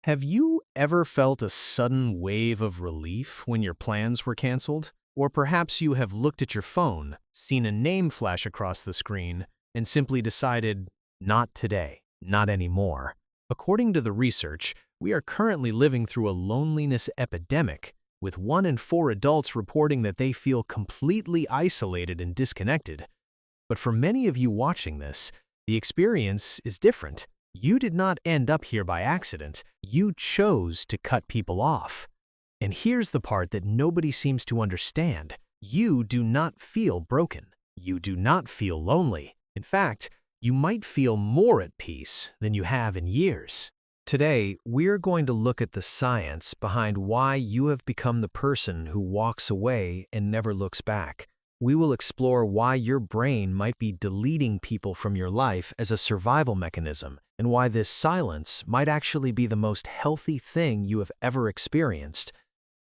Have you ever felt a sudden wave of relief when your plans were canceled? Or perhaps you have looked at your phone, seen a name flash across the screen, and simply decided, not today, not anymore. According to the research, we are currently living through a loneliness epidemic, with 1 in 4 adults reporting that they feel completely isolated and disconnected. But for many of you watching this, the experience is different. You did not end up here by accident. You chose to cut people off. And here's the part that nobody seems to understand. You do not feel broken. You do not feel lonely. In fact, you might feel more at peace than you have in years. Today, we're going to look at the science behind why you have become the person who walks away and never looks back. We will explore why your brain might be deleting people from your life as a survival mechanism, and why this silence might actually be the most healthy thing you have ever experienced.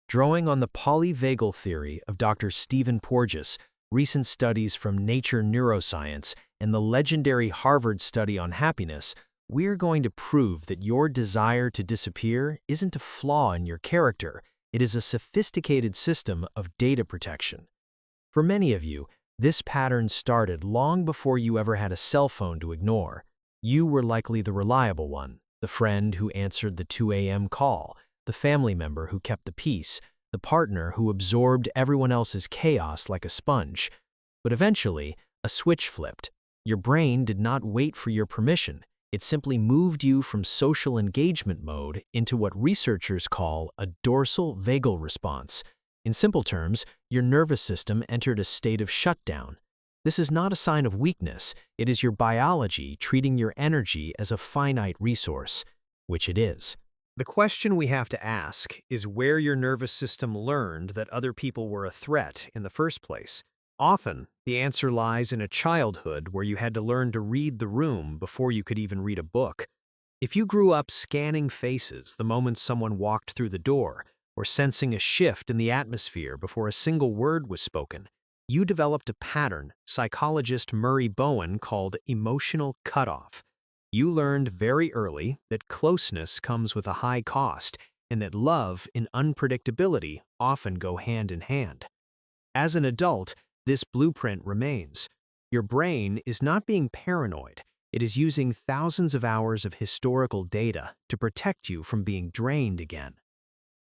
Drawing on the Polyvagal Theory of Dr. Stephen Porges, recent studies from Nature Neuroscience, and the legendary Harvard study on happiness, we're going to prove that your desire to disappear isn't a flaw in your character. It is a sophisticated system of data protection. For many of you, this pattern started long before you ever had a cell phone to ignore. You were likely the reliable one, the friend who answered the 2 a.m. call, the family member who kept the peace, the partner who absorbed everyone else's chaos like a sponge. But eventually, a switch flipped. Your brain did not wait for your permission. It simply moved you from social engagement mode into what researchers call a dorsal vagal response. In simple terms, your nervous system entered a state of shutdown. This is not a sign of weakness. It is your biology treating your energy as a finite resource, which it is. The question we have to ask is where your nervous system learned that other people were a threat in the first place. Often, the answer lies in a childhood where you had to learn to read the room before you could even read a book. If you grew up scanning faces the moment someone walked through the door, or sensing a shift in the atmosphere before a single word was spoken, you developed a pattern psychologist Murray Bowen called emotional cutoff. You learned very early that closeness comes with a high cost and that love and unpredictability often go hand in hand. As an adult, this blueprint remains. Your brain is not being paranoid. It is using thousands of hours of historical data to protect you from being drained again.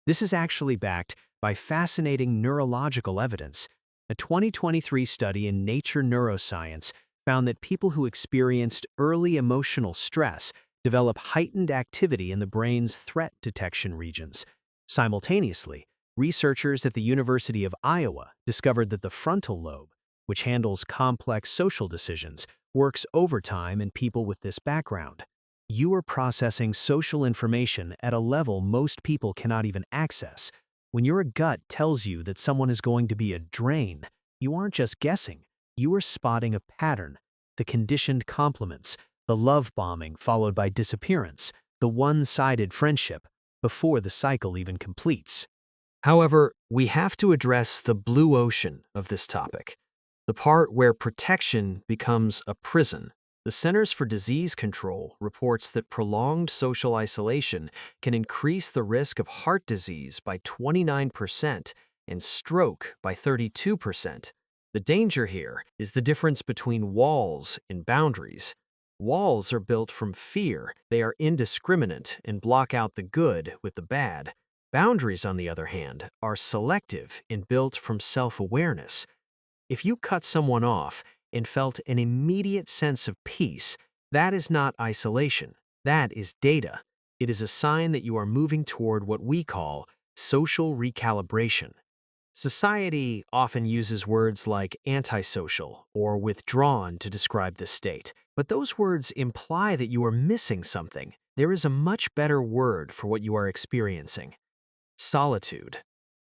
This is actually backed by fascinating neurological evidence. A 2023 study in Nature Neuroscience found that people who experienced early emotional stress develop heightened activity in the brain's threat detection regions. Simultaneously, researchers at the University of Iowa discovered that the frontal lobe, which handles complex social decisions, works overtime in people with this background. You are processing social information at a level most people cannot even access. When your gut tells you that someone is going to be a drain, you aren't just guessing. You are spotting a pattern, the conditioned compliments, the love bombing followed by disappearance, the one-sided friendship, before the cycle even completes. However, we have to address the blue ocean of this topic, the part where protection becomes a prison. The Centers for Disease Control reports that prolonged social isolation can increase the risk of heart disease by 29% and stroke by 32%. The danger here is the difference between walls and boundaries. Walls are built from fear. They are indiscriminate and block out the good with the bad. Boundaries, on the other hand, are selective and built from self-awareness. If you cut someone off and felt an immediate sense of peace, that is not isolation. That is data. It is a sign that you are moving toward what we call social recalibration. Society often uses words like antisocial or withdrawn to describe this state, but those words imply that you are missing something. There is a much better word for what you are experiencing: solitude.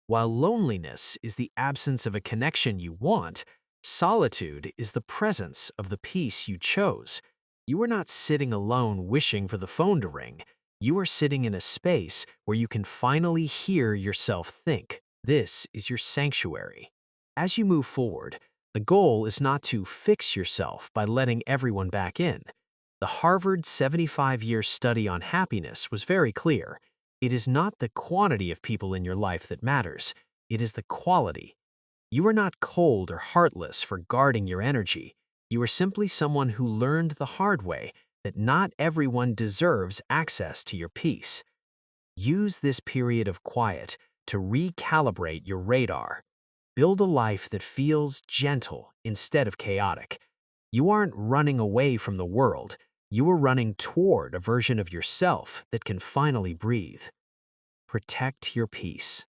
While loneliness is the absence of a connection you want, solitude is the presence of the peace you chose. You are not sitting alone wishing for the phone to ring. You are sitting in a space where you can finally hear yourself think. This is your sanctuary. As you move forward, the goal is not to fix yourself by letting everyone back in. The Harvard 75-year study on happiness was very clear. It is not the quantity of people in your life that matters, it is the quality. You are not cold or heartless for guarding your energy. You are simply someone who learned the hard way that not everyone deserves access to your peace. Use this period of quiet to recalibrate your radar. Build a life that feels gentle instead of chaotic. You aren't running away from the world. You are running toward a version of yourself that can finally breathe. Protect your peace.